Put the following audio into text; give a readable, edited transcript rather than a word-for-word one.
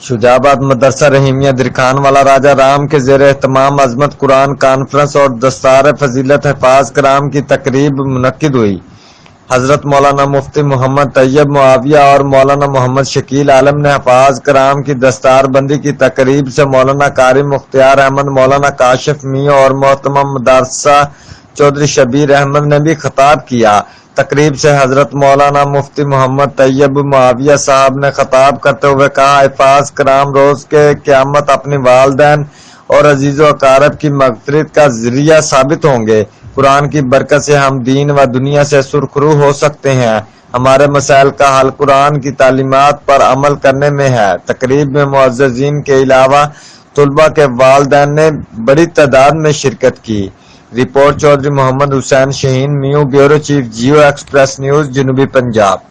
شجاع آباد مدرسہ رحیمیہ درکھان والا راجہ رام کے زیر اہتمام عظمت قرآن کانفرنس اور دستار فضیلت حفاظ کرام کی تقریب منعقد ہوئی۔ حضرت مولانا مفتی محمد طیب معاویہ اور مولانا محمد شکیل عالم نے حفاظ کرام کی دستاربندی کی تقریب سے مولانا قاری مختیار احمد، مولانا کاشف اور مہتمم مدرسہ چوھدری شبیر احمد نے بھی خطاب کیا۔ تقریب سے حضرت مولانا مفتی محمد طیب معاویہ صاحب نے خطاب کرتے ہوئے کہا، حفاظ کرام روز کے قیامت اپنی والدین اور عزیز و اقارب کی مغفرت کا ذریعہ ثابت ہوں گے۔ قرآن کی برکت سے ہم دین و دنیا سے سرخرو ہو سکتے ہیں۔ ہمارے مسائل کا حل قرآن کی تعلیمات پر عمل کرنے میں ہے۔ تقریب میں معززین کے علاوہ طلباء کے والدین نے بڑی تعداد میں شرکت کی۔ Report Chaudhry Muhammad Hussain Shaheen Meo, bureau chief Geo express news, جنوبی پنجاب۔